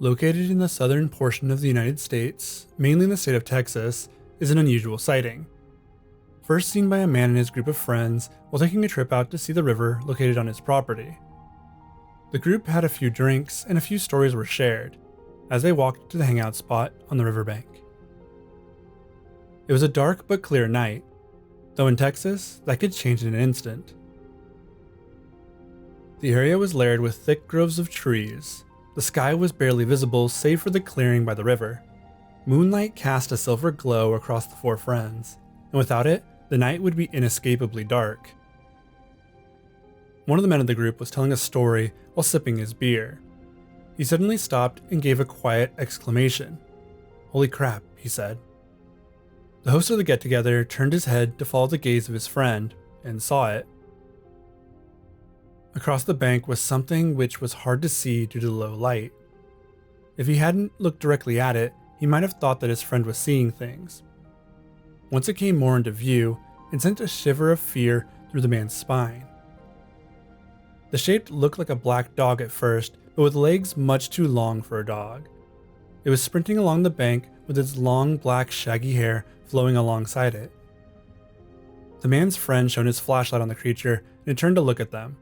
Located in the southern portion of the United States, mainly in the state of Texas, is an unusual sighting. First seen by a man and his group of friends while taking a trip out to see the river located on his property. The group had a few drinks and a few stories were shared as they walked to the hangout spot on the riverbank. It was a dark but clear night, though in Texas, that could change in an instant. The area was layered with thick groves of trees. The sky was barely visible save for the clearing by the river. Moonlight cast a silver glow across the four friends, and without it, the night would be inescapably dark. One of the men of the group was telling a story while sipping his beer. He suddenly stopped and gave a quiet exclamation. "Holy crap," he said. The host of the get-together turned his head to follow the gaze of his friend, and saw it. Across the bank was something which was hard to see due to the low light. If he hadn't looked directly at it, he might have thought that his friend was seeing things. Once it came more into view, it sent a shiver of fear through the man's spine. The shape looked like a black dog at first, but with legs much too long for a dog. It was sprinting along the bank with its long black shaggy hair flowing alongside it. The man's friend shone his flashlight on the creature and turned to look at them.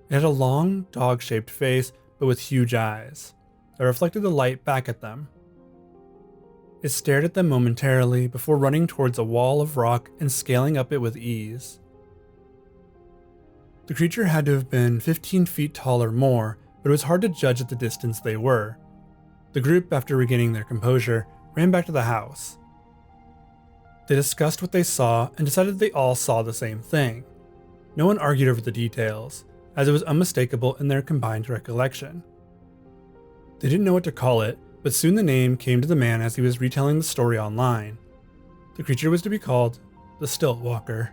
It had a long, dog-shaped face, but with huge eyes that reflected the light back at them. It stared at them momentarily before running towards a wall of rock and scaling up it with ease. The creature had to have been 15 feet tall or more, but it was hard to judge at the distance they were. The group, after regaining their composure, ran back to the house. They discussed what they saw and decided they all saw the same thing. No one argued over the details, as it was unmistakable in their combined recollection. They didn't know what to call it, but soon the name came to the man as he was retelling the story online. The creature was to be called the Stiltwalker.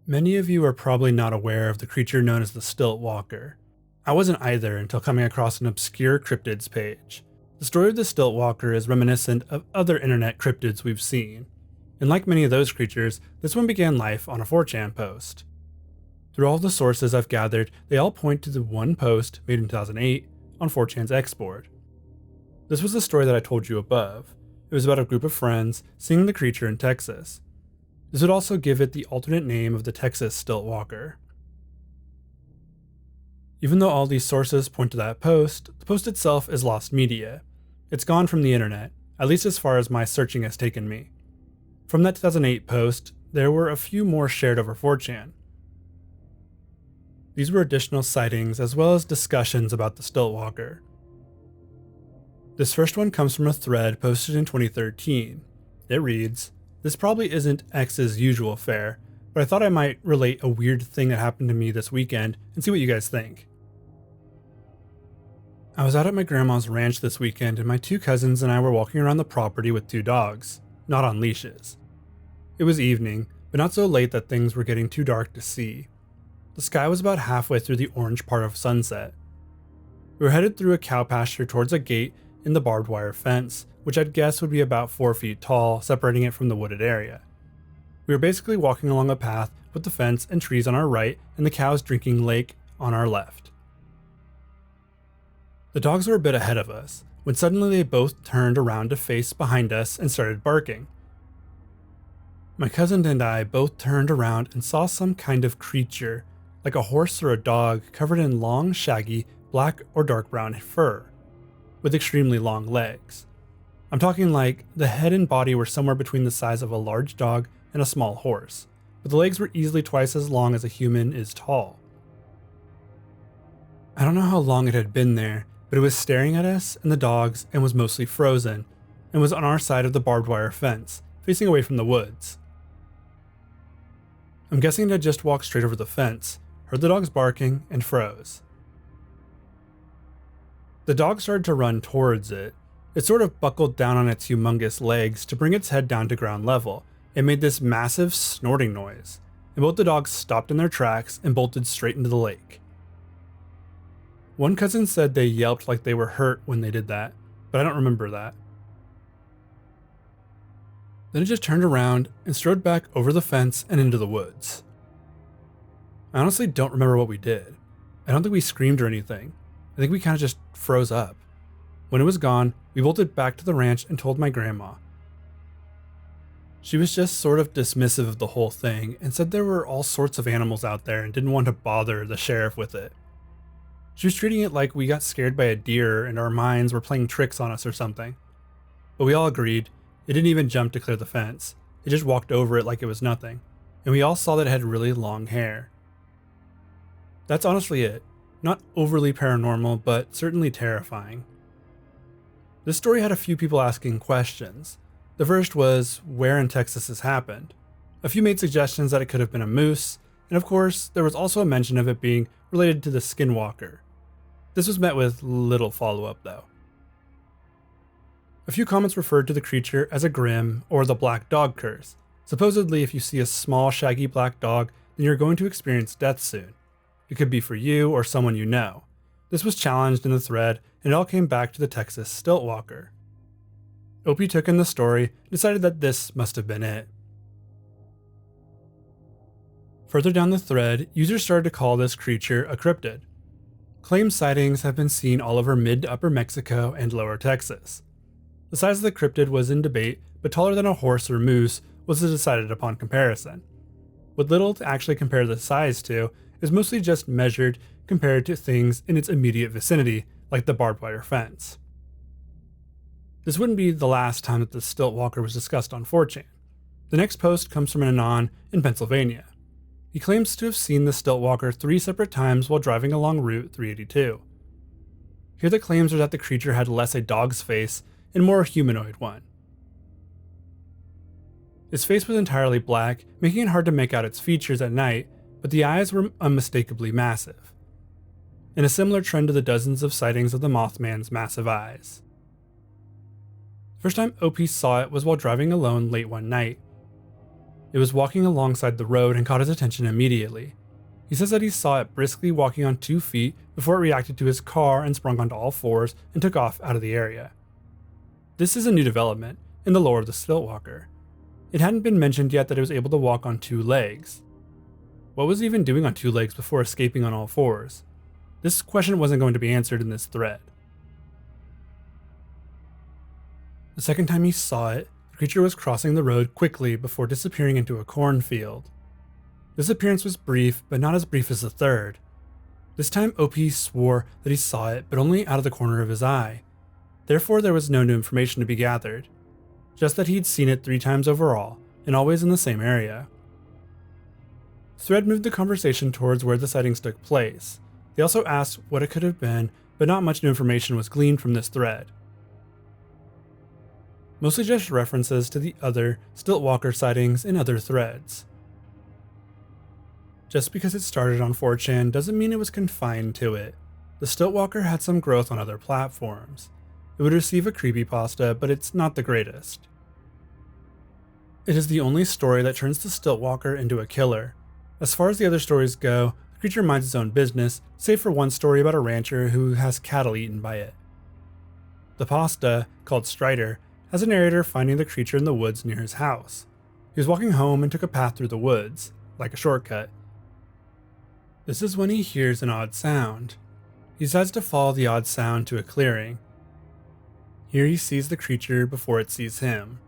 Many of you are probably not aware of the creature known as the Stiltwalker. I wasn't either until coming across an obscure cryptids page. The story of the Stiltwalker is reminiscent of other internet cryptids we've seen, and like many of those creatures, this one began life on a 4chan post. Through all the sources I've gathered, they all point to the one post made in 2008 on 4chan's Export. This was the story that I told you above. It was about a group of friends seeing the creature in Texas. This would also give it the alternate name of the Texas Stiltwalker. Even though all these sources point to that post, the post itself is lost media. It's gone from the internet, at least as far as my searching has taken me. From that 2008 post, there were a few more shared over 4chan. These were additional sightings as well as discussions about the Stiltwalker. This first one comes from a thread posted in 2013. It reads, "This probably isn't X's usual fare, but I thought I might relate a weird thing that happened to me this weekend and see what you guys think. I was out at my grandma's ranch this weekend and my two cousins and I were walking around the property with two dogs, not on leashes. It was evening, but not so late that things were getting too dark to see. The sky was about halfway through the orange part of sunset. We were headed through a cow pasture towards a gate in the barbed wire fence, which I'd guess would be about 4 feet tall, separating it from the wooded area. We were basically walking along a path with the fence and trees on our right and the cows drinking lake on our left. The dogs were a bit ahead of us, when suddenly they both turned around to face behind us and started barking. My cousin and I both turned around and saw some kind of creature, like a horse or a dog covered in long, shaggy, black or dark brown fur, with extremely long legs. I'm talking like the head and body were somewhere between the size of a large dog and a small horse, but the legs were easily twice as long as a human is tall. I don't know how long it had been there, but it was staring at us and the dogs and was mostly frozen, and was on our side of the barbed wire fence, facing away from the woods. I'm guessing it had just walked straight over the fence, heard the dogs barking, and froze. The dog started to run towards it. It sort of buckled down on its humongous legs to bring its head down to ground level. It made this massive snorting noise, and both the dogs stopped in their tracks and bolted straight into the lake. One cousin said they yelped like they were hurt when they did that, but I don't remember that. Then it just turned around and strode back over the fence and into the woods. I honestly don't remember what we did. I don't think we screamed or anything. I think we kind of just froze up. When it was gone, we bolted back to the ranch and told my grandma. She was just sort of dismissive of the whole thing and said there were all sorts of animals out there and didn't want to bother the sheriff with it. She was treating it like we got scared by a deer and our minds were playing tricks on us or something. But we all agreed. It didn't even jump to clear the fence. It just walked over it like it was nothing. And we all saw that it had really long hair. That's honestly it. Not overly paranormal, but certainly terrifying. This story had a few people asking questions. The first was where in Texas this happened. A few made suggestions that it could have been a moose, and of course, there was also a mention of it being related to the skinwalker. This was met with little follow-up though. A few comments referred to the creature as a grim or the black dog curse. Supposedly, if you see a small shaggy black dog, then you're going to experience death soon. It could be for you or someone you know. This was challenged in the thread, and it all came back to the Texas Stiltwalker. Opie took in the story and decided that this must have been it. Further down the thread, users started to call this creature a cryptid. Claimed sightings have been seen all over mid to upper Mexico and lower Texas. The size of the cryptid was in debate, but taller than a horse or moose was decided upon comparison. With little to actually compare the size to, is mostly just measured compared to things in its immediate vicinity, like the barbed wire fence. This wouldn't be the last time that the Stiltwalker was discussed on 4chan. The next post comes from an Anon in Pennsylvania. He claims to have seen the Stiltwalker 3 separate times while driving along Route 382. Here the claims are that the creature had less a dog's face and more a humanoid one. Its face was entirely black, making it hard to make out its features at night, but the eyes were unmistakably massive. In a similar trend to the dozens of sightings of the Mothman's massive eyes. The first time OP saw it was while driving alone late one night. It was walking alongside the road and caught his attention immediately. He says that he saw it briskly walking on 2 feet before it reacted to his car and sprung onto all 4s and took off out of the area. This is a new development in the lore of the Stiltwalker. It hadn't been mentioned yet that it was able to walk on 2 legs. What was it even doing on 2 legs before escaping on all 4s? This question wasn't going to be answered in this thread. The second time he saw it, the creature was crossing the road quickly before disappearing into a cornfield. This appearance was brief, but not as brief as the third. This time OP swore that he saw it, but only out of the corner of his eye. Therefore, there was no new information to be gathered. Just that he'd seen it 3 times overall, and always in the same area. Thread moved the conversation towards where the sightings took place. They also asked what it could have been, but not much new information was gleaned from this thread. Mostly just references to the other Stiltwalker sightings in other threads. Just because it started on 4chan doesn't mean it was confined to it. The Stiltwalker had some growth on other platforms. It would receive a creepypasta, but it's not the greatest. It is the only story that turns the Stiltwalker into a killer. As far as the other stories go, the creature minds its own business, save for one story about a rancher who has cattle eaten by it. The pasta, called Strider, has a narrator finding the creature in the woods near his house. He was walking home and took a path through the woods, like a shortcut. This is when he hears an odd sound. He decides to follow the odd sound to a clearing. Here he sees the creature before it sees him.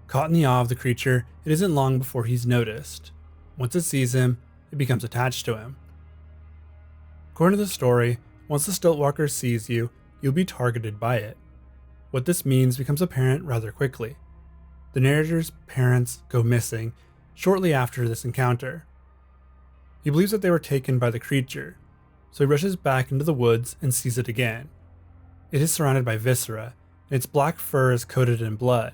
Caught in the awe of the creature, it isn't long before he's noticed. Once it sees him, it becomes attached to him. According to the story, once the Stiltwalker sees you, you'll be targeted by it. What this means becomes apparent rather quickly. The narrator's parents go missing shortly after this encounter. He believes that they were taken by the creature, so he rushes back into the woods and sees it again. It is surrounded by viscera, and its black fur is coated in blood.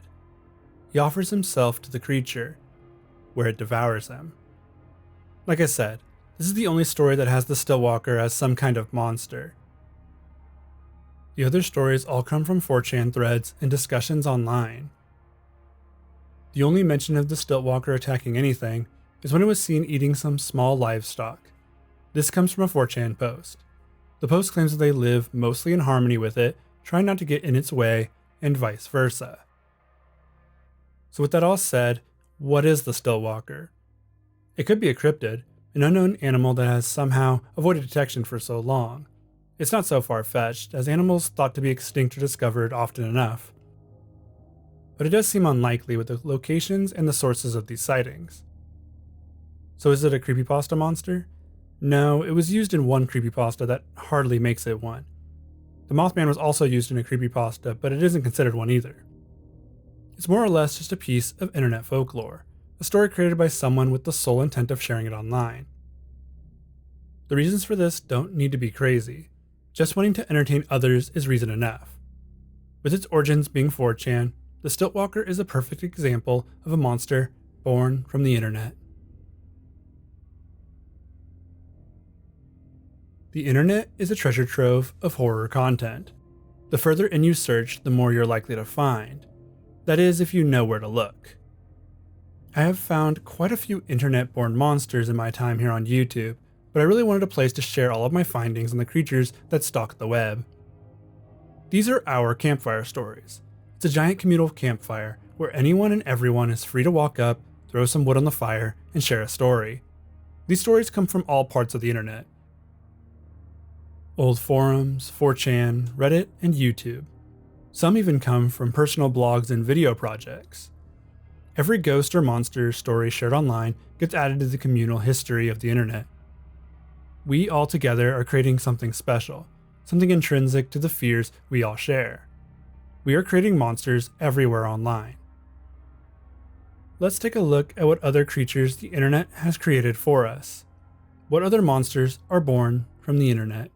He offers himself to the creature, where it devours him. Like I said, this is the only story that has the Stiltwalker as some kind of monster. The other stories all come from 4chan threads and discussions online. The only mention of the Stiltwalker attacking anything is when it was seen eating some small livestock. This comes from a 4chan post. The post claims that they live mostly in harmony with it, trying not to get in its way, and vice versa. So with that all said, what is the Stiltwalker? It could be a cryptid, an unknown animal that has somehow avoided detection for so long. It's not so far-fetched, as animals thought to be extinct are discovered often enough. But it does seem unlikely with the locations and the sources of these sightings. So is it a creepypasta monster? No, it was used in one creepypasta that hardly makes it one. The Mothman was also used in a creepypasta, but it isn't considered one either. It's more or less just a piece of internet folklore, a story created by someone with the sole intent of sharing it online. The reasons for this don't need to be crazy. Just wanting to entertain others is reason enough. With its origins being 4chan, the Stiltwalker is a perfect example of a monster born from the internet. The internet is a treasure trove of horror content. The further in you search, the more you're likely to find. That is, if you know where to look. I have found quite a few internet-born monsters in my time here on YouTube, but I really wanted a place to share all of my findings on the creatures that stalk the web. These are our campfire stories. It's a giant communal campfire where anyone and everyone is free to walk up, throw some wood on the fire, and share a story. These stories come from all parts of the internet. Old forums, 4chan, Reddit, and YouTube. Some even come from personal blogs and video projects. Every ghost or monster story shared online gets added to the communal history of the internet. We all together are creating something special, something intrinsic to the fears we all share. We are creating monsters everywhere online. Let's take a look at what other creatures the internet has created for us. What other monsters are born from the internet?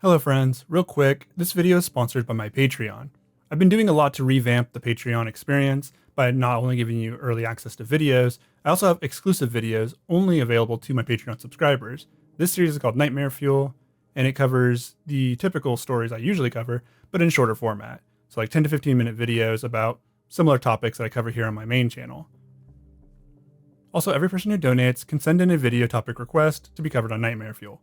Hello friends, real quick, this video is sponsored by my Patreon. I've been doing a lot to revamp the Patreon experience by not only giving you early access to videos, I also have exclusive videos only available to my Patreon subscribers. This series is called Nightmare Fuel, and it covers the typical stories I usually cover, but in shorter format. So like 10 to 15 minute videos about similar topics that I cover here on my main channel. Also, every person who donates can send in a video topic request to be covered on Nightmare Fuel.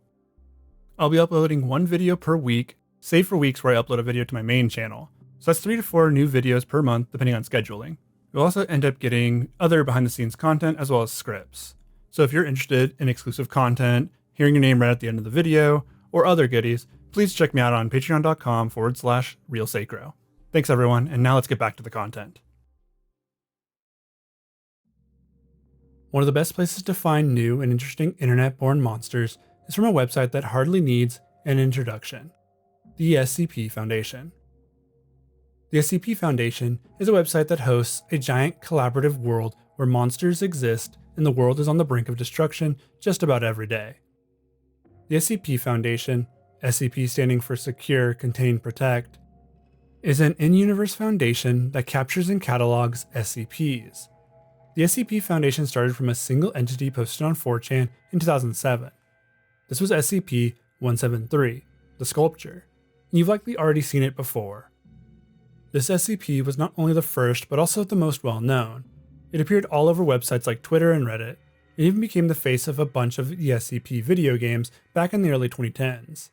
I'll be uploading one video per week, save for weeks where I upload a video to my main channel. So that's 3 to 4 new videos per month, depending on scheduling. You'll also end up getting other behind the scenes content as well as scripts. So if you're interested in exclusive content, hearing your name read at the end of the video, or other goodies, please check me out on patreon.com/realsacrow. Thanks everyone, and now let's get back to the content. One of the best places to find new and interesting internet-born monsters is from a website that hardly needs an introduction, the SCP Foundation. The SCP Foundation is a website that hosts a giant collaborative world where monsters exist and the world is on the brink of destruction just about every day. The SCP Foundation, SCP standing for Secure, Contain, Protect, is an in-universe foundation that captures and catalogs SCPs. The SCP Foundation started from a single entity posted on 4chan in 2007. This was SCP-173, the sculpture, and you've likely already seen it before. This SCP was not only the first, but also the most well-known. It appeared all over websites like Twitter and Reddit. It even became the face of a bunch of the SCP video games back in the early 2010s.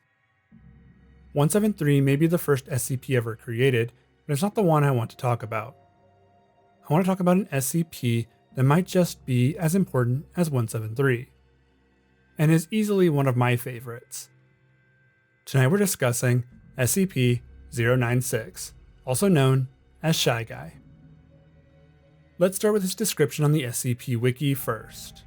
173 may be the first SCP ever created, but it's not the one I want to talk about. I want to talk about an SCP that might just be as important as 173, and is easily one of my favorites. Tonight we're discussing SCP-096, also known as Shy Guy. Let's start with his description on the SCP Wiki first.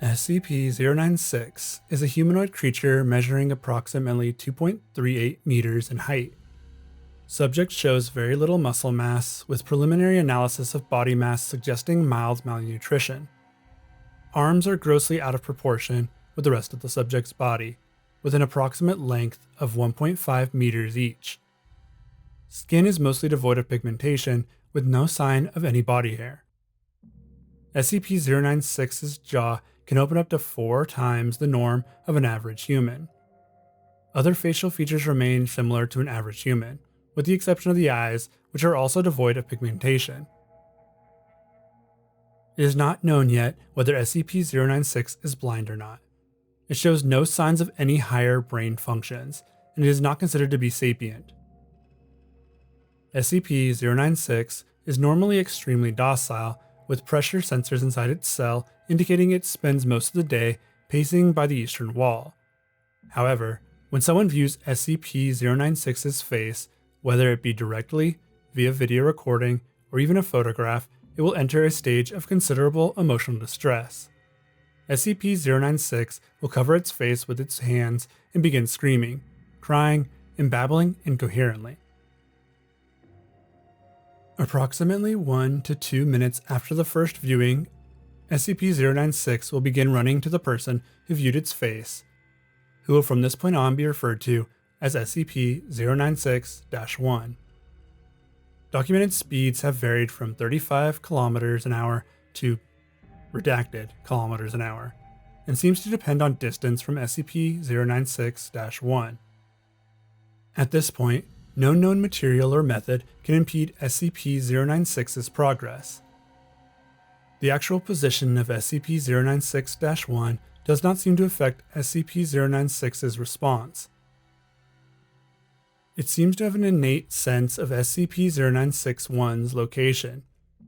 SCP-096 is a humanoid creature measuring approximately 2.38 meters in height. Subject shows very little muscle mass, with preliminary analysis of body mass suggesting mild malnutrition. Arms are grossly out of proportion with the rest of the subject's body, with an approximate length of 1.5 meters each. Skin is mostly devoid of pigmentation, with no sign of any body hair. SCP-096's jaw can open up to 4 times the norm of an average human. Other facial features remain similar to an average human, with the exception of the eyes, which are also devoid of pigmentation. It is not known yet whether SCP-096 is blind or not. It shows no signs of any higher brain functions, and it is not considered to be sapient. SCP-096 is normally extremely docile, with pressure sensors inside its cell indicating it spends most of the day pacing by the eastern wall. However, when someone views SCP-096's face, whether it be directly, via video recording, or even a photograph, it will enter a stage of considerable emotional distress. SCP-096 will cover its face with its hands and begin screaming, crying, and babbling incoherently. Approximately 1 to 2 minutes after the first viewing, SCP-096 will begin running to the person who viewed its face, who will from this point on be referred to as SCP-096-1. Documented speeds have varied from 35 km an hour to redacted kilometers an hour, and seems to depend on distance from SCP-096-1. At this point, no known material or method can impede SCP-096's progress. The actual position of SCP-096-1 does not seem to affect SCP-096's response. It seems to have an innate sense of SCP-096-1's location.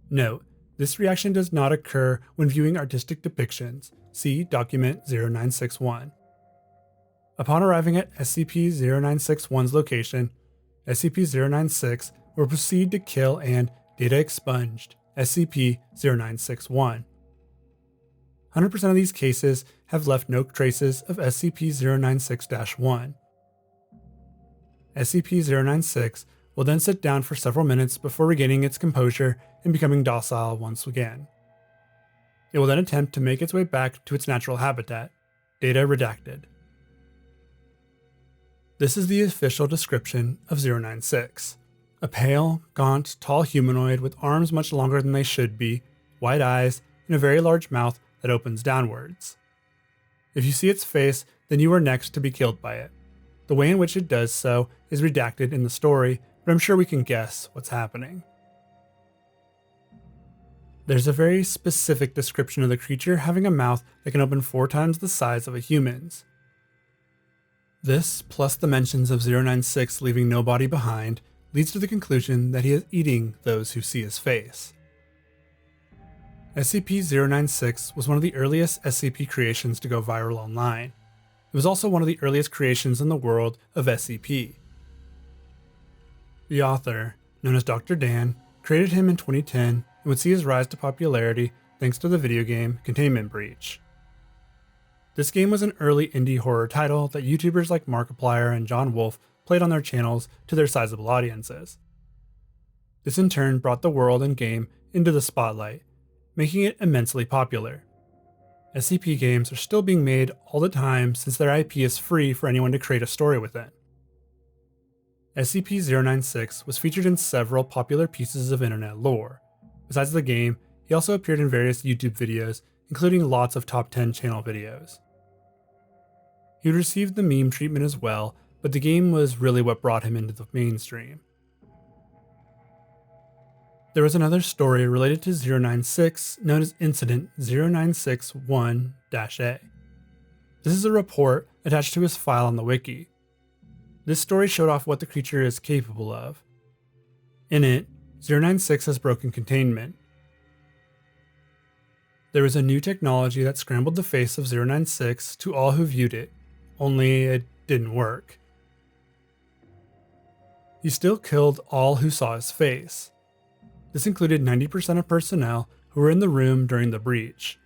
Note, this reaction does not occur when viewing artistic depictions. See Document 0961. Upon arriving at SCP-096-1's location, SCP-096 will proceed to kill and data expunged SCP-0961. 100% of these cases have left no traces of SCP-096-1. SCP-096 will then sit down for several minutes before regaining its composure and becoming docile once again. It will then attempt to make its way back to its natural habitat. Data redacted. This is the official description of 096. A pale, gaunt, tall humanoid with arms much longer than they should be, wide eyes, and a very large mouth that opens downwards. If you see its face, then you are next to be killed by it. The way in which it does so is redacted in the story, but I'm sure we can guess what's happening. There's a very specific description of the creature having a mouth that can open 4 times the size of a human's. This, plus the mentions of 096 leaving no body behind, leads to the conclusion that he is eating those who see his face. SCP-096 was one of the earliest SCP creations to go viral online. It was also one of the earliest creations in the world of SCP. The author, known as Dr. Dan, created him in 2010 and would see his rise to popularity thanks to the video game Containment Breach. This game was an early indie horror title that YouTubers like Markiplier and John Wolfe played on their channels to their sizable audiences. This in turn brought the world and game into the spotlight, making it immensely popular. SCP games are still being made all the time since their IP is free for anyone to create a story within. SCP-096 was featured in several popular pieces of internet lore. Besides the game, he also appeared in various YouTube videos, including lots of top 10 channel videos. He received the meme treatment as well, but the game was really what brought him into the mainstream. There was another story related to 096 known as Incident 0961-A. This is a report attached to his file on the wiki. This story showed off what the creature is capable of. In it, 096 has broken containment. There was a new technology that scrambled the face of 096 to all who viewed it, only it didn't work. He still killed all who saw his face. This included 90% of personnel who were in the room during the breach.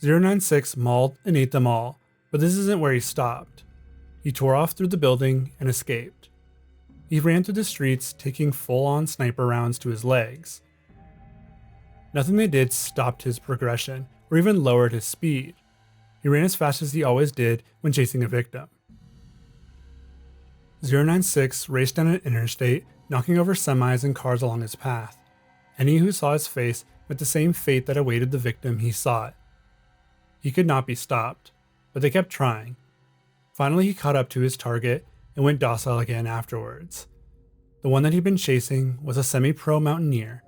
096 mauled and ate them all, but this isn't where he stopped. He tore off through the building and escaped. He ran through the streets, taking full-on sniper rounds to his legs. Nothing they did stopped his progression, or even lowered his speed. He ran as fast as he always did when chasing a victim. 096 raced down an interstate, knocking over semis and cars along his path. Any who saw his face met the same fate that awaited the victim he sought. He could not be stopped, but they kept trying. Finally, he caught up to his target and went docile again afterwards. The one that he'd been chasing was a semi-pro mountaineer.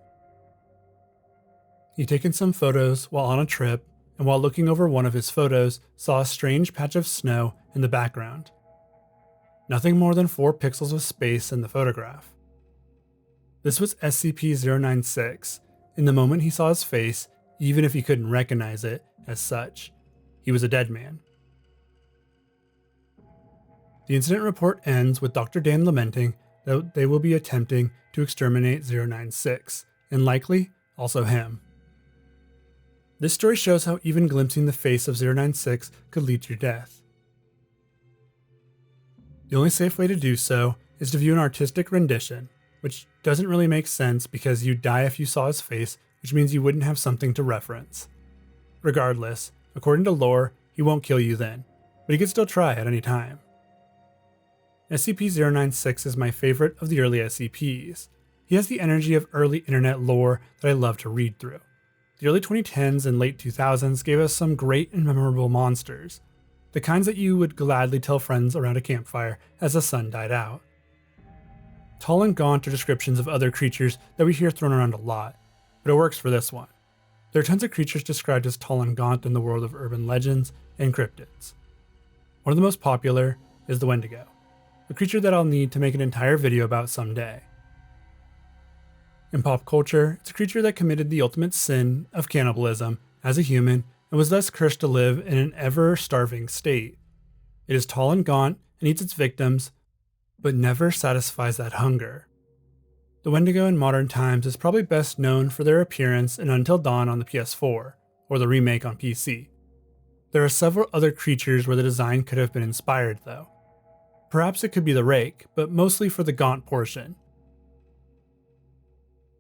He'd taken some photos while on a trip, and while looking over one of his photos, saw a strange patch of snow in the background. Nothing more than 4 pixels of space in the photograph. This was SCP-096. In the moment he saw his face, even if he couldn't recognize it as such, he was a dead man. The incident report ends with Dr. Dan lamenting that they will be attempting to exterminate 096, and likely also him. This story shows how even glimpsing the face of 096 could lead to your death. The only safe way to do so is to view an artistic rendition, which doesn't really make sense because you'd die if you saw his face, which means you wouldn't have something to reference. Regardless, according to lore, he won't kill you then, but he could still try at any time. SCP-096 is my favorite of the early SCPs. He has the energy of early internet lore that I love to read through. The early 2010s and late 2000s gave us some great and memorable monsters, the kinds that you would gladly tell friends around a campfire as the sun died out. Tall and gaunt are descriptions of other creatures that we hear thrown around a lot, but it works for this one. There are tons of creatures described as tall and gaunt in the world of urban legends and cryptids. One of the most popular is the Wendigo, a creature that I'll need to make an entire video about someday. In pop culture, it's a creature that committed the ultimate sin of cannibalism as a human and was thus cursed to live in an ever-starving state. It is tall and gaunt and eats its victims, but never satisfies that hunger. The Wendigo in modern times is probably best known for their appearance in Until Dawn on the PS4, or the remake on PC. There are several other creatures where the design could have been inspired though. Perhaps it could be the Rake, but mostly for the gaunt portion.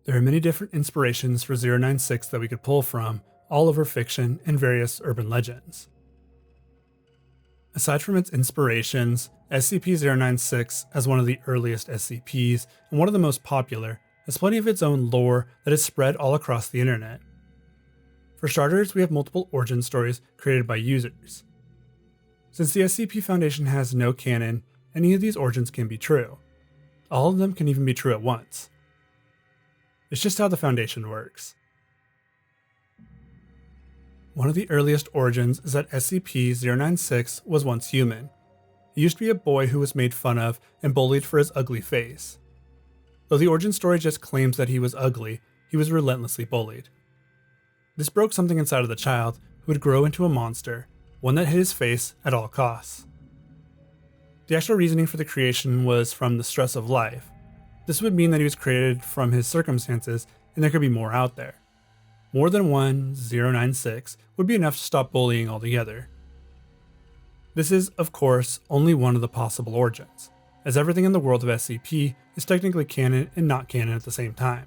There are many different inspirations for 096 that we could pull from, all over fiction and various urban legends. Aside from its inspirations, SCP-096, as one of the earliest SCPs and one of the most popular, has plenty of its own lore that is spread all across the internet. For starters, we have multiple origin stories created by users. Since the SCP Foundation has no canon, any of these origins can be true. All of them can even be true at once. It's just how the Foundation works. One of the earliest origins is that SCP-096 was once human. He used to be a boy who was made fun of and bullied for his ugly face. Though the origin story just claims that he was ugly, he was relentlessly bullied. This broke something inside of the child, who would grow into a monster, one that hid his face at all costs. The actual reasoning for the creation was from the stress of life. This would mean that he was created from his circumstances, and there could be more out there. More than one 096 would be enough to stop bullying altogether. This is, of course, only one of the possible origins, as everything in the world of SCP is technically canon and not canon at the same time.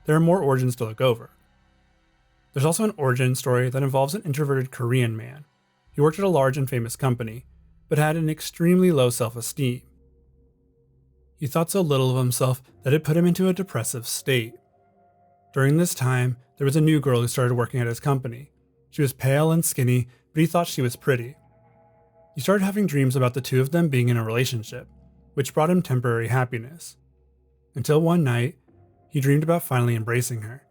There are more origins to look over. There's also an origin story that involves an introverted Korean man. He worked at a large and famous company, but had an extremely low self-esteem. He thought so little of himself that it put him into a depressive state. During this time, there was a new girl who started working at his company. She was pale and skinny, but he thought she was pretty. He started having dreams about the two of them being in a relationship, which brought him temporary happiness. Until one night, he dreamed about finally embracing her.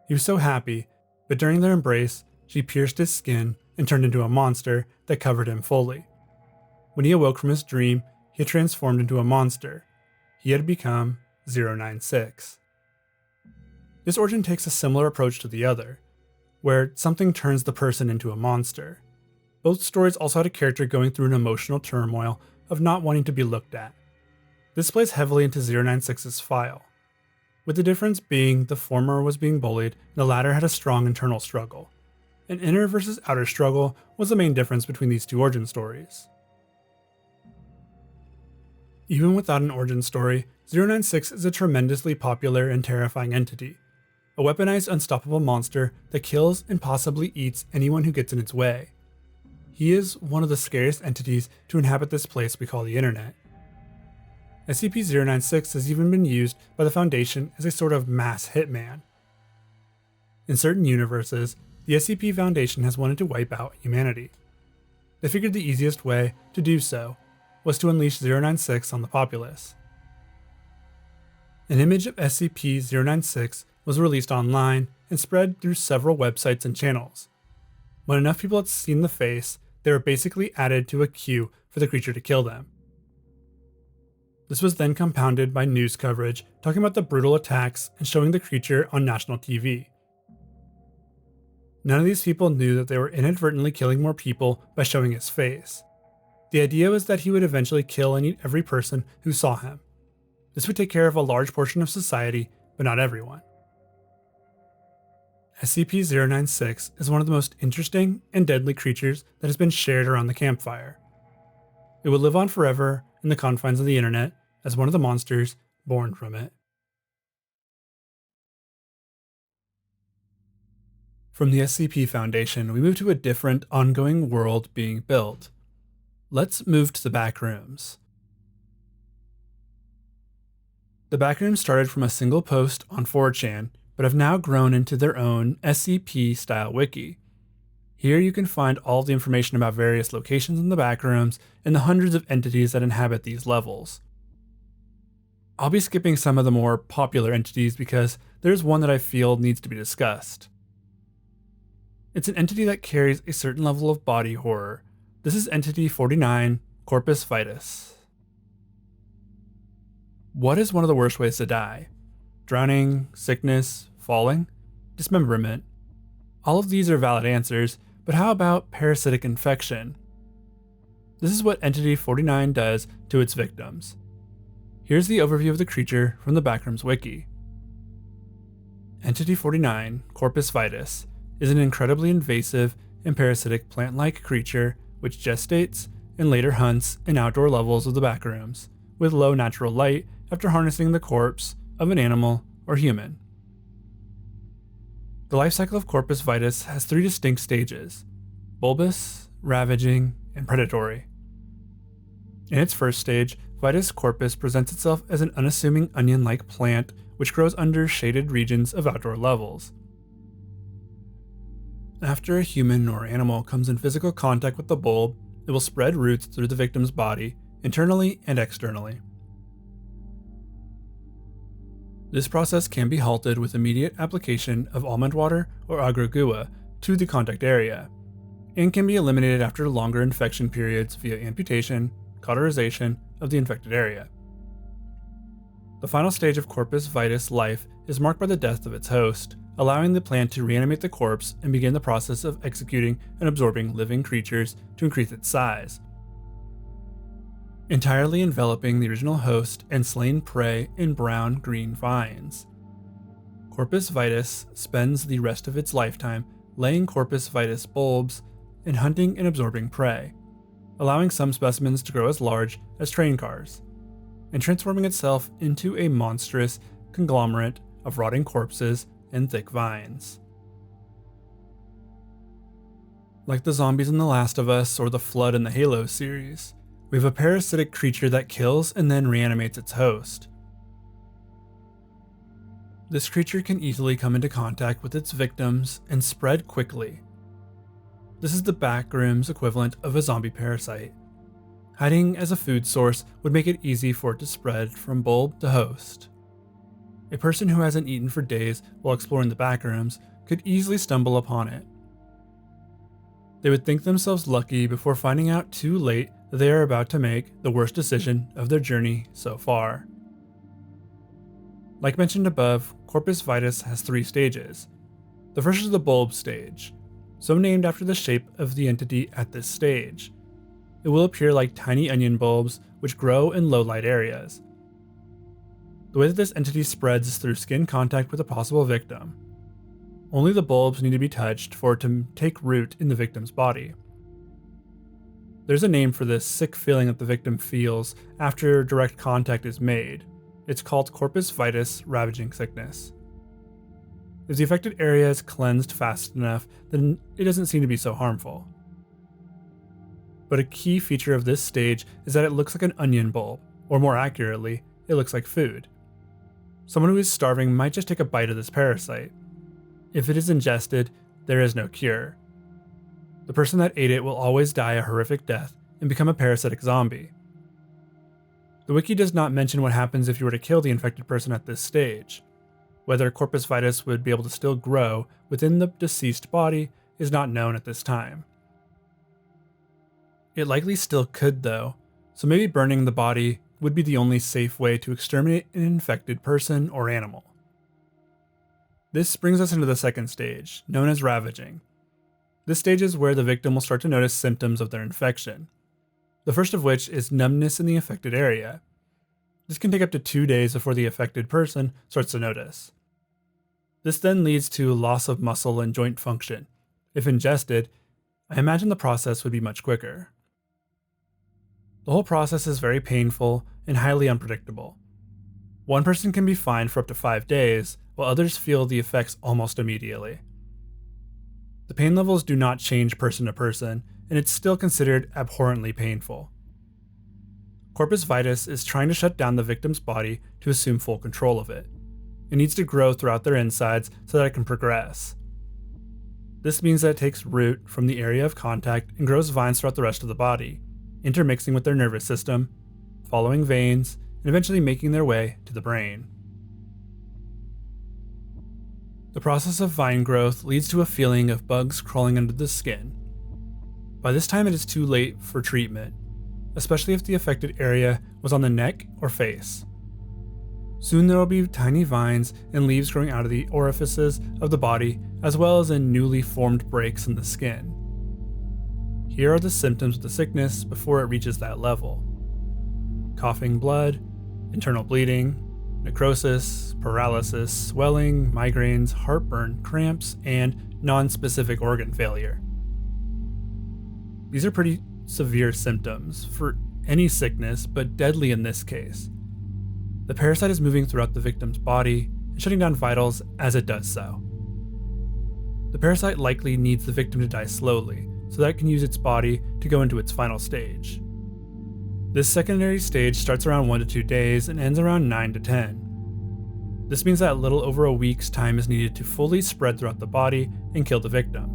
He was so happy, but during their embrace, she pierced his skin and turned into a monster that covered him fully. When he awoke from his dream, he had transformed into a monster. He had become 096. This origin takes a similar approach to the other, where something turns the person into a monster. Both stories also had a character going through an emotional turmoil of not wanting to be looked at. This plays heavily into 096's file, with the difference being the former was being bullied and the latter had a strong internal struggle. An inner versus outer struggle was the main difference between these two origin stories. Even without an origin story, 096 is a tremendously popular and terrifying entity, a weaponized unstoppable monster that kills and possibly eats anyone who gets in its way. He is one of the scariest entities to inhabit this place we call the internet. SCP-096 has even been used by the Foundation as a sort of mass hitman. In certain universes, the SCP Foundation has wanted to wipe out humanity. They figured the easiest way to do so was to unleash 096 on the populace. An image of SCP-096 was released online and spread through several websites and channels. When enough people had seen the face, they were basically added to a queue for the creature to kill them. This was then compounded by news coverage talking about the brutal attacks and showing the creature on national TV. None of these people knew that they were inadvertently killing more people by showing his face. The idea was that he would eventually kill and eat every person who saw him. This would take care of a large portion of society, but not everyone. SCP-096 is one of the most interesting and deadly creatures that has been shared around the campfire. It will live on forever in the confines of the internet as one of the monsters born from it. From the SCP Foundation, we move to a different, ongoing world being built. Let's move to the backrooms. The backrooms started from a single post on 4chan, but have now grown into their own SCP-style wiki. Here you can find all the information about various locations in the backrooms and the hundreds of entities that inhabit these levels. I'll be skipping some of the more popular entities because there's one that I feel needs to be discussed. It's an entity that carries a certain level of body horror. This is Entity 49, Corpus Vitus. What is one of the worst ways to die? Drowning, sickness, falling, dismemberment. All of these are valid answers, but how about parasitic infection? This is what Entity 49 does to its victims. Here's the overview of the creature from the Backrooms wiki. Entity 49, Corpus Vitus, is an incredibly invasive and parasitic plant-like creature which gestates and later hunts in outdoor levels of the backrooms, with low natural light after harnessing the corpse of an animal or human. The life cycle of Corpus Vitus has 3 distinct stages: bulbous, ravaging, and predatory. In its first stage, Vitus corpus presents itself as an unassuming onion-like plant which grows under shaded regions of outdoor levels. After a human or animal comes in physical contact with the bulb, it will spread roots through the victim's body, internally and externally. This process can be halted with immediate application of almond water or agrogua to the contact area, and can be eliminated after longer infection periods via amputation, cauterization of the infected area. The final stage of Corpus Vitus life is marked by the death of its host, allowing the plant to reanimate the corpse and begin the process of executing and absorbing living creatures to increase its size, entirely enveloping the original host and slain prey in brown-green vines. Corpus Vitus spends the rest of its lifetime laying Corpus Vitus bulbs and hunting and absorbing prey, allowing some specimens to grow as large as train cars, and transforming itself into a monstrous conglomerate of rotting corpses and thick vines. Like the zombies in The Last of Us or the Flood in the Halo series, we have a parasitic creature that kills and then reanimates its host. This creature can easily come into contact with its victims and spread quickly. This is the backroom's equivalent of a zombie parasite. Hiding as a food source would make it easy for it to spread from bulb to host. A person who hasn't eaten for days while exploring the backrooms could easily stumble upon it. They would think themselves lucky before finding out too late that they are about to make the worst decision of their journey so far. Like mentioned above, Corpus Vitus has 3 stages. The first is the bulb stage, so named after the shape of the entity at this stage. It will appear like tiny onion bulbs which grow in low light areas. The way that this entity spreads is through skin contact with a possible victim. Only the bulbs need to be touched for it to take root in the victim's body. There's a name for this sick feeling that the victim feels after direct contact is made. It's called Corpus Vitus ravaging sickness. If the affected area is cleansed fast enough, then it doesn't seem to be so harmful. But a key feature of this stage is that it looks like an onion bulb, or more accurately, it looks like food. Someone who is starving might just take a bite of this parasite. If it is ingested, there is no cure. The person that ate it will always die a horrific death and become a parasitic zombie. The wiki does not mention what happens if you were to kill the infected person at this stage. Whether Corpus Vitus would be able to still grow within the deceased body is not known at this time. It likely still could though, so maybe burning the body would be the only safe way to exterminate an infected person or animal. This brings us into the second stage, known as ravaging. This stage is where the victim will start to notice symptoms of their infection. The first of which is numbness in the affected area. This can take up to 2 days before the affected person starts to notice. This then leads to loss of muscle and joint function. If ingested, I imagine the process would be much quicker. The whole process is very painful and highly unpredictable. One person can be fine for up to 5 days, while others feel the effects almost immediately. The pain levels do not change person to person, and it's still considered abhorrently painful. Corpus Vitus is trying to shut down the victim's body to assume full control of it. It needs to grow throughout their insides so that it can progress. This means that it takes root from the area of contact and grows vines throughout the rest of the body, intermixing with their nervous system, following veins, and eventually making their way to the brain. The process of vine growth leads to a feeling of bugs crawling under the skin. By this time it is too late for treatment, especially if the affected area was on the neck or face. Soon there will be tiny vines and leaves growing out of the orifices of the body, as well as in newly formed breaks in the skin. Here are the symptoms of the sickness before it reaches that level: coughing blood, internal bleeding, necrosis, paralysis, swelling, migraines, heartburn, cramps, and non-specific organ failure. These are pretty severe symptoms for any sickness, but deadly in this case. The parasite is moving throughout the victim's body and shutting down vitals as it does so. The parasite likely needs the victim to die slowly, so that it can use its body to go into its final stage. This secondary stage starts around 1 to 2 days and ends around 9 to 10. This means that a little over a week's time is needed to fully spread throughout the body and kill the victim.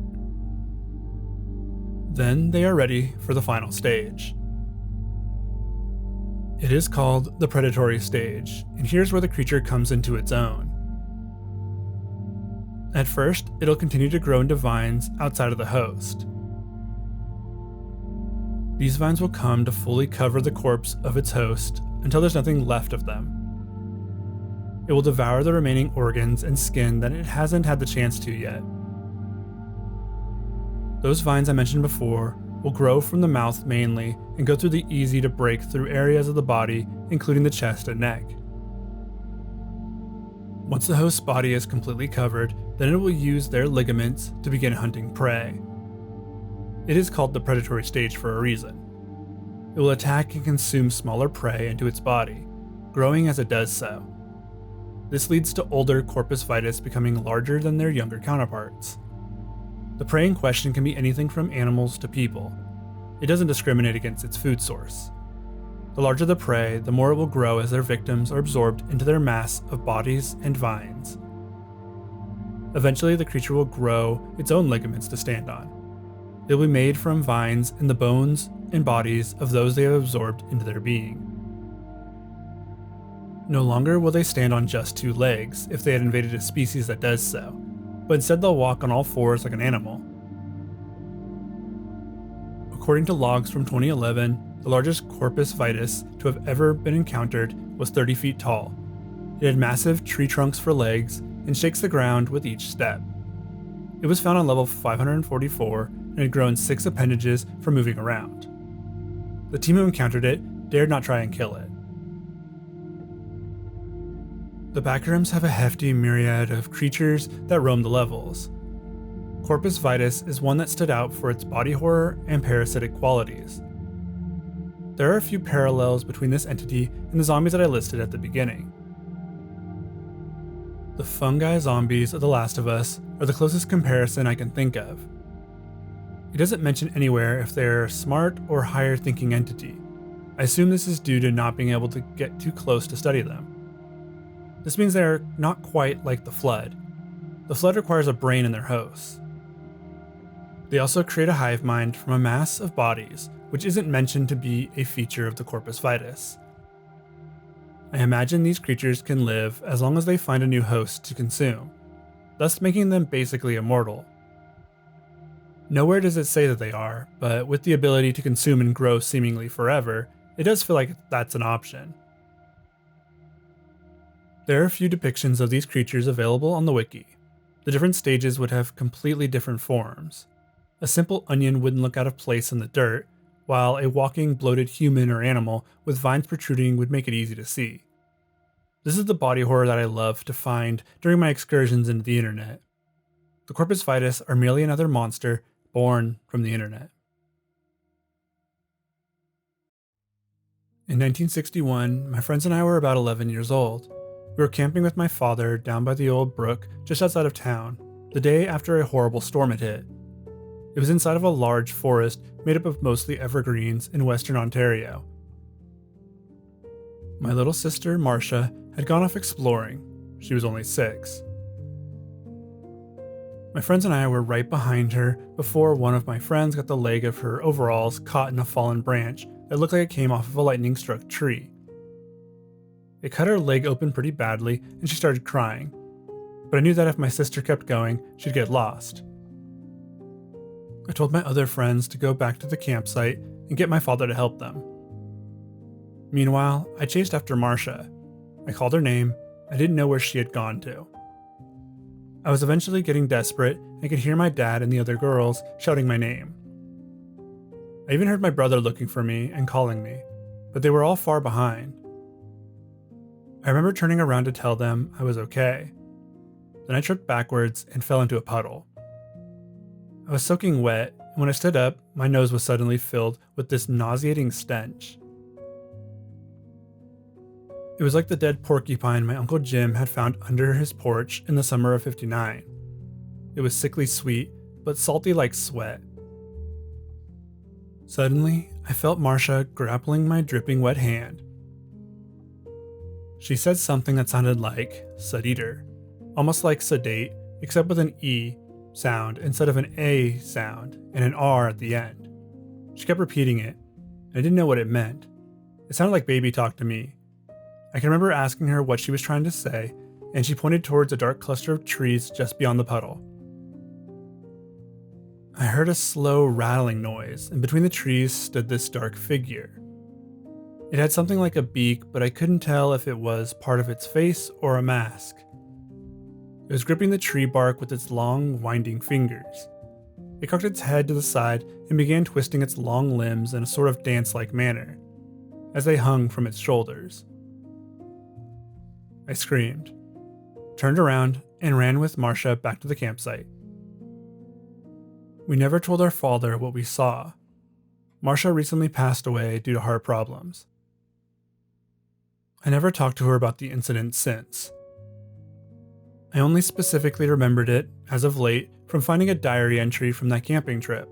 Then they are ready for the final stage. It is called the predatory stage, and here's where the creature comes into its own. At first, it'll continue to grow into vines outside of the host. These vines will come to fully cover the corpse of its host until there's nothing left of them. It will devour the remaining organs and skin that it hasn't had the chance to yet. Those vines I mentioned before will grow from the mouth mainly and go through the easy to break through areas of the body, including the chest and neck. Once the host's body is completely covered, then it will use their ligaments to begin hunting prey. It is called the predatory stage for a reason. It will attack and consume smaller prey into its body, growing as it does so. This leads to older Corpus Vitus becoming larger than their younger counterparts. The prey in question can be anything from animals to people. It doesn't discriminate against its food source. The larger the prey, the more it will grow as their victims are absorbed into their mass of bodies and vines. Eventually, the creature will grow its own ligaments to stand on. They will be made from vines and the bones and bodies of those they have absorbed into their being. No longer will they stand on just 2 legs if they had invaded a species that does so, but instead they'll walk on all 4s like an animal. According to logs from 2011, the largest Corpus Vitus to have ever been encountered was 30 feet tall. It had massive tree trunks for legs and shakes the ground with each step. It was found on level 544 and had grown 6 appendages from moving around. The team who encountered it dared not try and kill it. The backrooms have a hefty myriad of creatures that roam the levels. Corpus Vitus is one that stood out for its body horror and parasitic qualities. There are a few parallels between this entity and the zombies that I listed at the beginning. The fungi zombies of The Last of Us are the closest comparison I can think of. It doesn't mention anywhere if they're a smart or higher thinking entity. I assume this is due to not being able to get too close to study them. This means they're not quite like the Flood. The Flood requires a brain in their hosts. They also create a hive mind from a mass of bodies, which isn't mentioned to be a feature of the Corpus Vitus. I imagine these creatures can live as long as they find a new host to consume, thus making them basically immortal. Nowhere does it say that they are, but with the ability to consume and grow seemingly forever, it does feel like that's an option. There are a few depictions of these creatures available on the wiki. The different stages would have completely different forms. A simple onion wouldn't look out of place in the dirt, while a walking, bloated human or animal with vines protruding would make it easy to see. This is the body horror that I love to find during my excursions into the internet. The Corpus Vitus are merely another monster born from the internet. In 1961, my friends and I were about 11 years old. We were camping with my father down by the old brook just outside of town, the day after a horrible storm had hit. It was inside of a large forest made up of mostly evergreens in Western Ontario. My little sister, Marcia, had gone off exploring. She was only 6. My friends and I were right behind her before one of my friends got the leg of her overalls caught in a fallen branch that looked like it came off of a lightning-struck tree. It cut her leg open pretty badly and she started crying, but I knew that if my sister kept going, she'd get lost. I told my other friends to go back to the campsite and get my father to help them. Meanwhile, I chased after Marcia. I called her name. I didn't know where she had gone to. I was eventually getting desperate and could hear my dad and the other girls shouting my name. I even heard my brother looking for me and calling me, but they were all far behind. I remember turning around to tell them I was okay. Then I tripped backwards and fell into a puddle. I was soaking wet, and when I stood up, my nose was suddenly filled with this nauseating stench. It was like the dead porcupine my Uncle Jim had found under his porch in the summer of '59. It was sickly sweet, but salty like sweat. Suddenly, I felt Marcia grappling my dripping wet hand. She said something that sounded like Seedeater, almost like sedate, except with an E sound instead of an A sound and an R at the end. She kept repeating it, and I didn't know what it meant. It sounded like baby talk to me. I can remember asking her what she was trying to say, and she pointed towards a dark cluster of trees just beyond the puddle. I heard a slow rattling noise, and between the trees stood this dark figure. It had something like a beak, but I couldn't tell if it was part of its face or a mask. It was gripping the tree bark with its long, winding fingers. It cocked its head to the side and began twisting its long limbs in a sort of dance-like manner, as they hung from its shoulders. I screamed, turned around, and ran with Marcia back to the campsite. We never told our father what we saw. Marcia recently passed away due to heart problems. I never talked to her about the incident since. I only specifically remembered it, as of late, from finding a diary entry from that camping trip,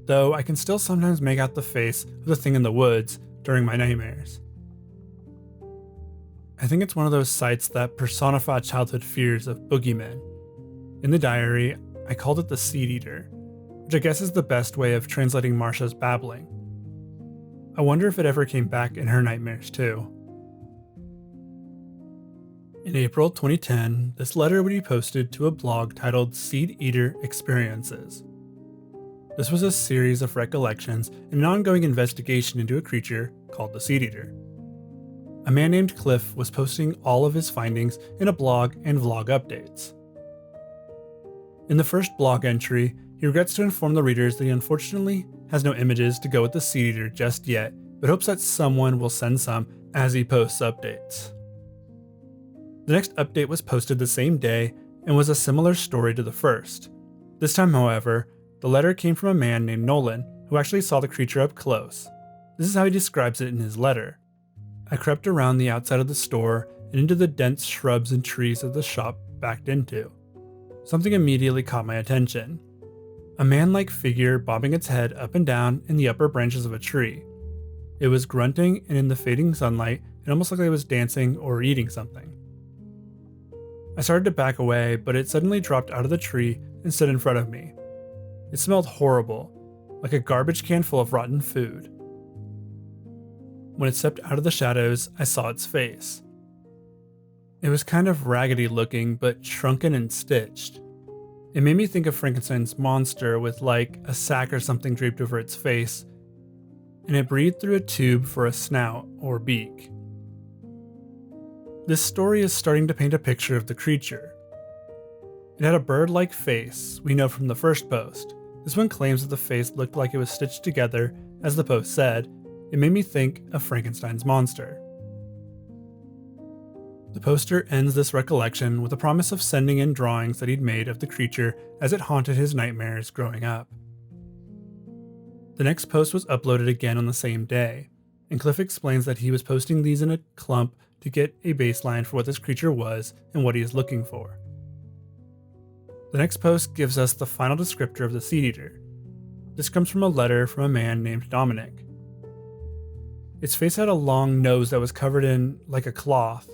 though I can still sometimes make out the face of the thing in the woods during my nightmares. I think it's one of those sights that personify childhood fears of boogeymen. In the diary, I called it the Seedeater, which I guess is the best way of translating Marcia's babbling. I wonder if it ever came back in her nightmares too. In April 2010, this letter would be posted to a blog titled Seedeater Experiences. This was a series of recollections and an ongoing investigation into a creature called the Seedeater. A man named Cliff was posting all of his findings in a blog and vlog updates. In the first blog entry, he regrets to inform the readers that he unfortunately has no images to go with the Seedeater just yet, but hopes that someone will send some as he posts updates. The next update was posted the same day and was a similar story to the first. This time, however, the letter came from a man named Nolan who actually saw the creature up close. This is how he describes it in his letter. I crept around the outside of the store and into the dense shrubs and trees that the shop backed into. Something immediately caught my attention. A man-like figure bobbing its head up and down in the upper branches of a tree. It was grunting, and in the fading sunlight, it almost looked like it was dancing or eating something. I started to back away, but it suddenly dropped out of the tree and stood in front of me. It smelled horrible, like a garbage can full of rotten food. When it stepped out of the shadows, I saw its face. It was kind of raggedy looking, but shrunken and stitched. It made me think of Frankenstein's monster with like a sack or something draped over its face. and it breathed through a tube for a snout or beak. This story is starting to paint a picture of the creature. It had a bird-like face, we know from the first post. This one claims that the face looked like it was stitched together. As the post said, it made me think of Frankenstein's monster. The poster ends this recollection with a promise of sending in drawings that he'd made of the creature as it haunted his nightmares growing up. The next post was uploaded again on the same day, and Cliff explains that he was posting these in a clump to get a baseline for what this creature was and what he is looking for. The next post gives us the final descriptor of the Seedeater. This comes from a letter from a man named Dominic. Its face had a long nose that was covered in like a cloth.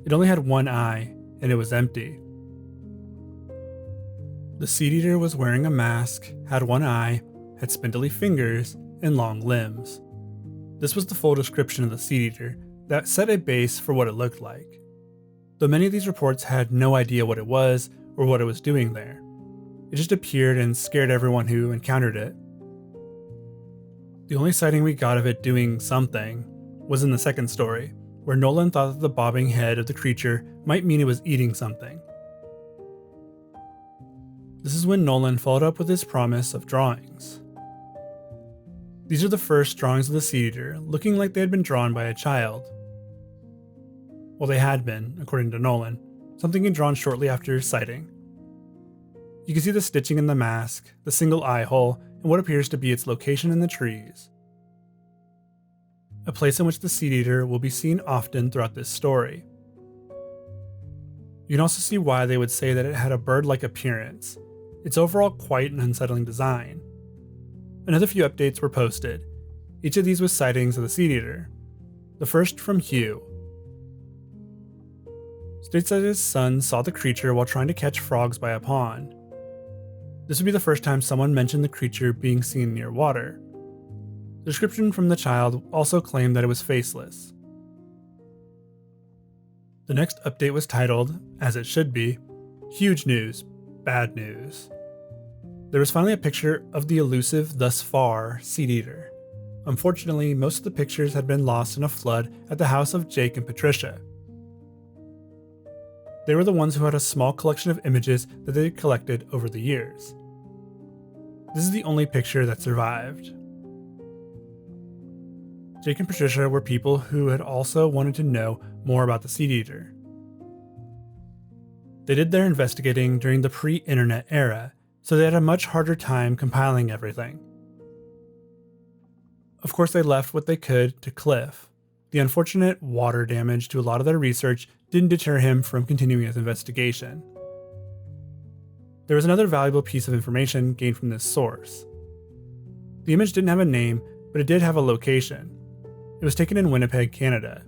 It only had one eye, and it was empty. The Seedeater was wearing a mask, had one eye, had spindly fingers, and long limbs. This was the full description of the Seedeater that set a base for what it looked like. Though many of these reports had no idea what it was or what it was doing there. It just appeared and scared everyone who encountered it. The only sighting we got of it doing something was in the second story, where Nolan thought that the bobbing head of the creature might mean it was eating something. This is when Nolan followed up with his promise of drawings. These are the first drawings of the Seedeater, looking like they had been drawn by a child. Well, they had been, according to Nolan, something he'd drawn shortly after his sighting. You can see the stitching in the mask, the single eye hole, and what appears to be its location in the trees. A place in which the Seedeater will be seen often throughout this story. You can also see why they would say that it had a bird-like appearance. It's overall quite an unsettling design. Another few updates were posted. Each of these was sightings of the Seedeater. The first from Hugh. States that his son saw the creature while trying to catch frogs by a pond. This would be the first time someone mentioned the creature being seen near water. The description from the child also claimed that it was faceless. The next update was titled, as it should be, Huge News, Bad News. There was finally a picture of the elusive, thus far, Seedeater. Unfortunately, most of the pictures had been lost in a flood at the house of Jake and Patricia. They were the ones who had a small collection of images that they had collected over the years. This is the only picture that survived. Jake and Patricia were people who had also wanted to know more about the Seedeater. They did their investigating during the pre-internet era, so they had a much harder time compiling everything. Of course, they left what they could to Cliff. The unfortunate water damage to a lot of their research didn't deter him from continuing his investigation. There was another valuable piece of information gained from this source. The image didn't have a name, but it did have a location. It was taken in Winnipeg, Canada.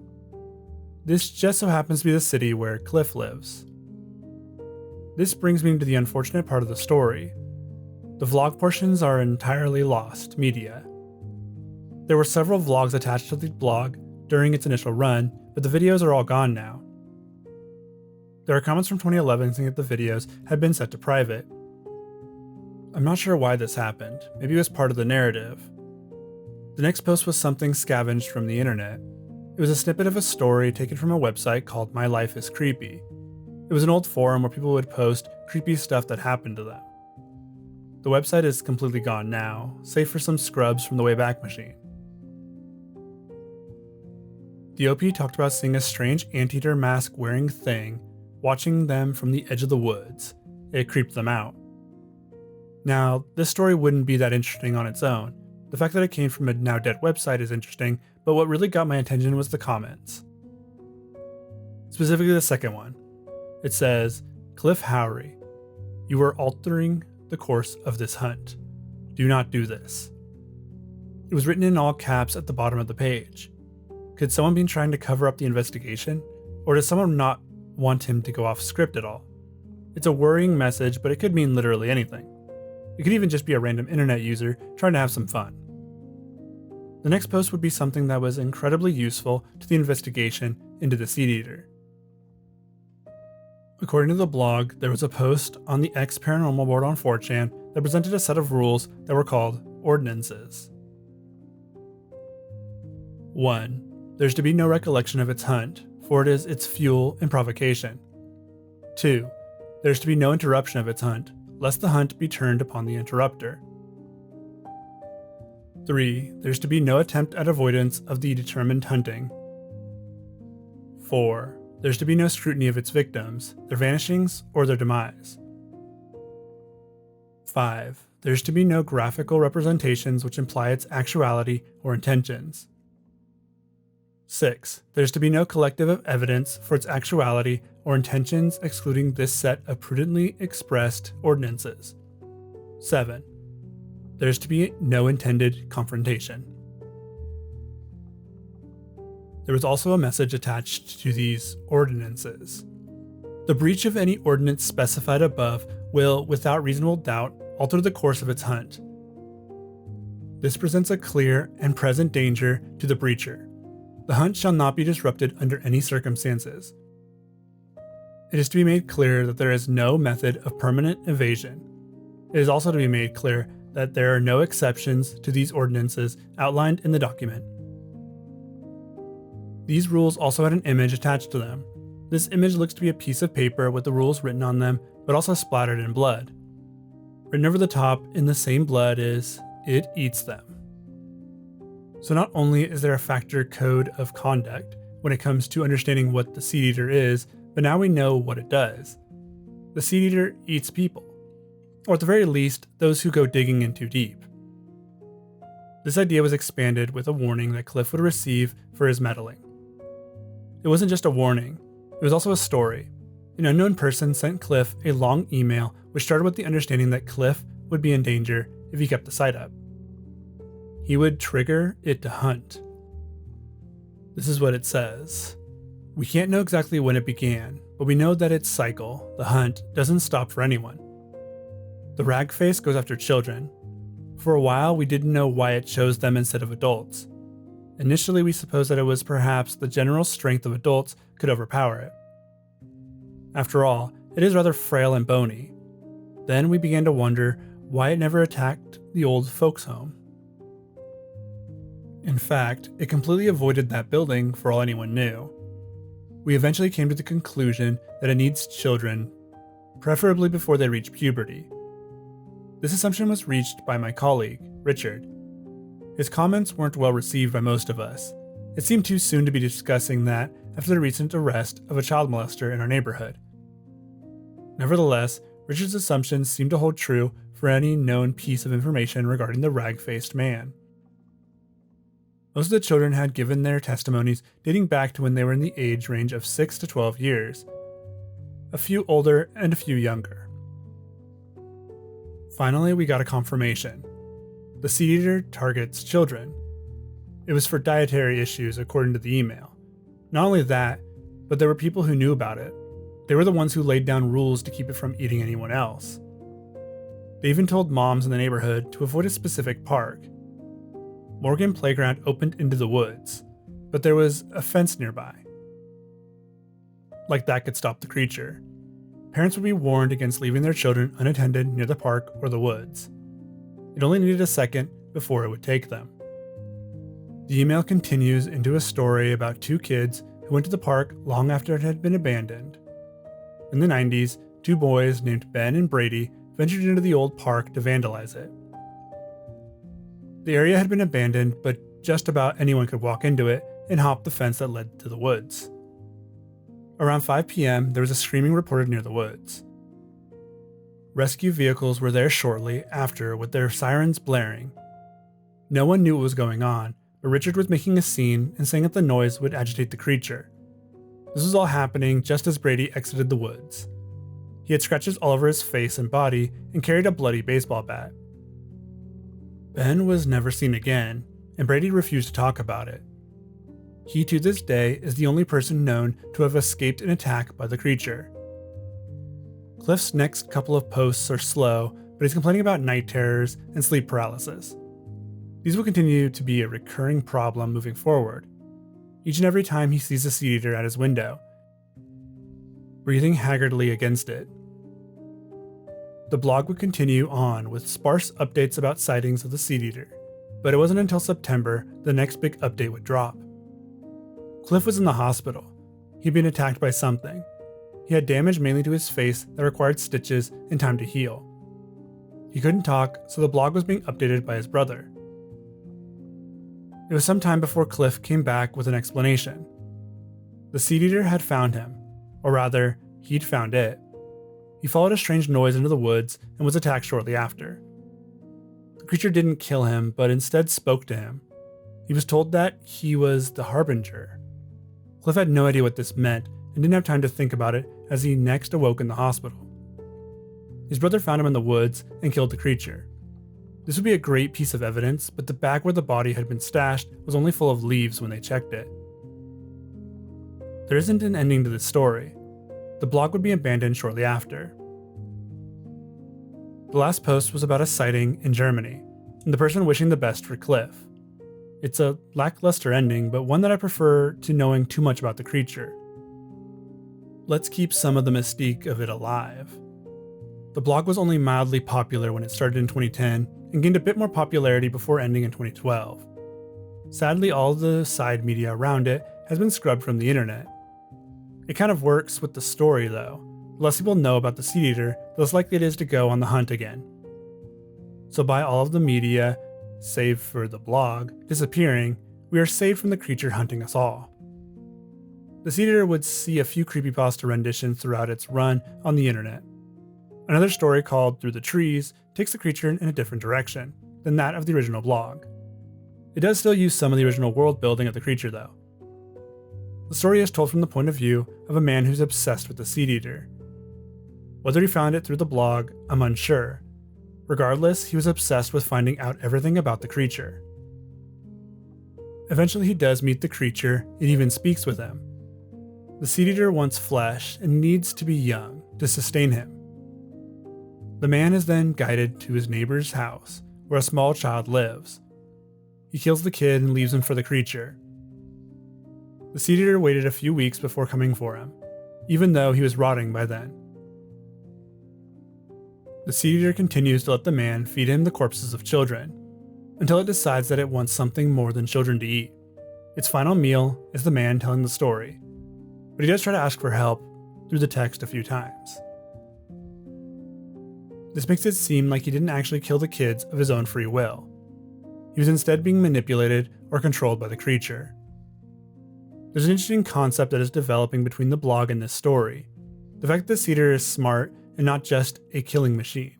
This just so happens to be the city where Cliff lives. This brings me to the unfortunate part of the story. The vlog portions are entirely lost media. There were several vlogs attached to the blog during its initial run, but the videos are all gone now. There are comments from 2011 saying that the videos had been set to private. I'm not sure why this happened. Maybe it was part of the narrative. The next post was something scavenged from the internet. It was a snippet of a story taken from a website called My Life is Creepy. It was an old forum where people would post creepy stuff that happened to them. The website is completely gone now, save for some scrubs from the Wayback Machine. The OP talked about seeing a strange anteater mask wearing thing watching them from the edge of the woods. It creeped them out. Now, this story wouldn't be that interesting on its own. The fact that it came from a now dead website is interesting, but what really got my attention was the comments. Specifically the second one. It says, Cliff Howry, you are altering the course of this hunt. Do not do this. It was written in all caps at the bottom of the page. Could someone be trying to cover up the investigation? Or does someone not want him to go off script at all? It's a worrying message, but it could mean literally anything. It could even just be a random internet user trying to have some fun. The next post would be something that was incredibly useful to the investigation into the Seedeater. According to the blog, there was a post on the X Paranormal board on 4chan that presented a set of rules that were called ordinances. 1. There's to be no recollection of its hunt, for it is its fuel and provocation. 2. There's to be no interruption of its hunt, lest the hunt be turned upon the interrupter. 3. There's to be no attempt at avoidance of the determined hunting. 4. There's to be no scrutiny of its victims, their vanishings, or their demise. 5. There's to be no graphical representations which imply its actuality or intentions. 6. There's to be no collective of evidence for its actuality or intentions excluding this set of prudently expressed ordinances. 7. There's to be no intended confrontation. There was also a message attached to these ordinances. The breach of any ordinance specified above will, without reasonable doubt, alter the course of its hunt. This presents a clear and present danger to the breacher. The hunt shall not be disrupted under any circumstances. It is to be made clear that there is no method of permanent evasion. It is also to be made clear that there are no exceptions to these ordinances outlined in the document. These rules also had an image attached to them. This image looks to be a piece of paper with the rules written on them, but also splattered in blood. Written over the top in the same blood is, "It eats them." So not only is there a factor code of conduct when it comes to understanding what the Seedeater is, but now we know what it does. The Seedeater eats people, or at the very least, those who go digging in too deep. This idea was expanded with a warning that Cliff would receive for his meddling. It wasn't just a warning, it was also a story. An unknown person sent Cliff a long email which started with the understanding that Cliff would be in danger if he kept the sight up. He would trigger it to hunt. This is what it says. We can't know exactly when it began, but we know that its cycle, the hunt, doesn't stop for anyone. The ragface goes after children. For a while, we didn't know why it chose them instead of adults. Initially, we supposed that it was perhaps the general strength of adults could overpower it. After all, it is rather frail and bony. Then we began to wonder why it never attacked the old folks' home. In fact, it completely avoided that building for all anyone knew. We eventually came to the conclusion that it needs children, preferably before they reach puberty. This assumption was reached by my colleague, Richard. His comments weren't well received by most of us. It seemed too soon to be discussing that after the recent arrest of a child molester in our neighborhood. Nevertheless, Richard's assumptions seemed to hold true for any known piece of information regarding the rag-faced man. Most of the children had given their testimonies dating back to when they were in the age range of 6 to 12 years. A few older and a few younger. Finally, we got a confirmation. The Seedeater targets children. It was for dietary issues, according to the email. Not only that, but there were people who knew about it. They were the ones who laid down rules to keep it from eating anyone else. They even told moms in the neighborhood to avoid a specific park. Morgan Playground opened into the woods, but there was a fence nearby. Like that could stop the creature. Parents would be warned against leaving their children unattended near the park or the woods. It only needed a second before it would take them. The email continues into a story about two kids who went to the park long after it had been abandoned. In the 90s, two boys named Ben and Brady ventured into the old park to vandalize it. The area had been abandoned, but just about anyone could walk into it and hop the fence that led to the woods. Around 5 p.m., there was a screaming reported near the woods. Rescue vehicles were there shortly after with their sirens blaring. No one knew what was going on, but Richard was making a scene and saying that the noise would agitate the creature. This was all happening just as Brady exited the woods. He had scratches all over his face and body and carried a bloody baseball bat. Ben was never seen again, and Brady refused to talk about it. He to this day is the only person known to have escaped an attack by the creature. Cliff's next couple of posts are slow, but he's complaining about night terrors and sleep paralysis. These will continue to be a recurring problem moving forward, each and every time he sees a Seedeater at his window, breathing haggardly against it. The blog would continue on with sparse updates about sightings of the Seedeater. but it wasn't until September the next big update would drop. Cliff was in the hospital. He'd been attacked by something. He had damage mainly to his face that required stitches and time to heal. He couldn't talk, so the blog was being updated by his brother. It was some time before Cliff came back with an explanation. The Seedeater had found him, or rather, he'd found it. He followed a strange noise into the woods and was attacked shortly after. The creature didn't kill him, but instead spoke to him. He was told that he was the Harbinger. Cliff had no idea what this meant and didn't have time to think about it as he next awoke in the hospital. His brother found him in the woods and killed the creature. This would be a great piece of evidence, but the bag where the body had been stashed was only full of leaves when they checked it. There isn't an ending to this story. The blog would be abandoned shortly after. The last post was about a sighting in Germany, and the person wishing the best for Cliff. It's a lackluster ending, but one that I prefer to knowing too much about the creature. Let's keep some of the mystique of it alive. The blog was only mildly popular when it started in 2010 and gained a bit more popularity before ending in 2012. Sadly, all the side media around it has been scrubbed from the internet. It kind of works with the story though. The less people know about the Seedeater, the less likely it is to go on the hunt again. So by all of the media, save for the blog, disappearing, we are saved from the creature hunting us all. The Seedeater would see a few creepypasta renditions throughout its run on the internet. Another story called Through the Trees takes the creature in a different direction than that of the original blog. It does still use some of the original world building of the creature though. The story is told from the point of view of a man who's obsessed with the Seedeater. Whether he found it through the blog, I'm unsure. Regardless, he was obsessed with finding out everything about the creature. Eventually he does meet the creature and even speaks with him. The Seedeater wants flesh and needs to be young to sustain him. The man is then guided to his neighbor's house, where a small child lives. He kills the kid and leaves him for the creature. The Seedeater waited a few weeks before coming for him, even though he was rotting by then. The Seedeater continues to let the man feed him the corpses of children, until it decides that it wants something more than children to eat. Its final meal is the man telling the story, but he does try to ask for help through the text a few times. This makes it seem like he didn't actually kill the kids of his own free will. He was instead being manipulated or controlled by the creature. There's an interesting concept that is developing between the blog and this story. The fact that the Seedeater is smart and not just a killing machine.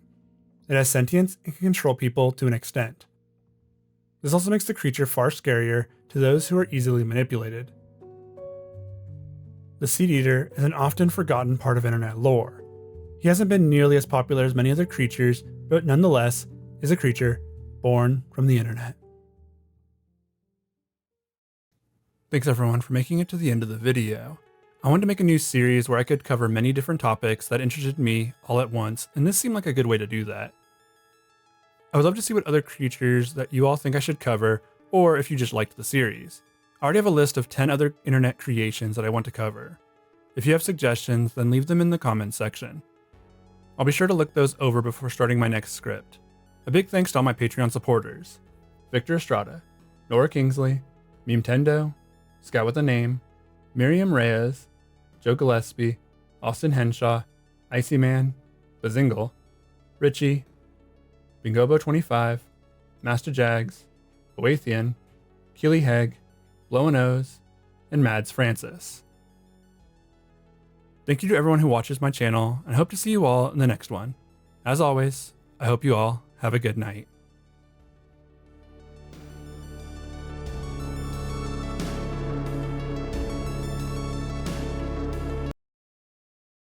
It has sentience and can control people to an extent. This also makes the creature far scarier to those who are easily manipulated. The Seedeater is an often forgotten part of internet lore. He hasn't been nearly as popular as many other creatures, but nonetheless is a creature born from the internet. Thanks everyone for making it to the end of the video. I wanted to make a new series where I could cover many different topics that interested me all at once, and this seemed like a good way to do that. I would love to see what other creatures that you all think I should cover, or if you just liked the series. I already have a list of 10 other internet creations that I want to cover. If you have suggestions, then leave them in the comments section. I'll be sure to look those over before starting my next script. A big thanks to all my Patreon supporters: Victor Estrada, Nora Kingsley, Memtendo, Scout with a Name, Miriam Reyes, Joe Gillespie, Austin Henshaw, Icy Man, Bazingle, Richie, Bingobo25, Master Jags, Oathian, Keely Hegg, Blowin' O's, and Mads Francis. Thank you to everyone who watches my channel, and I hope to see you all in the next one. As always, I hope you all have a good night.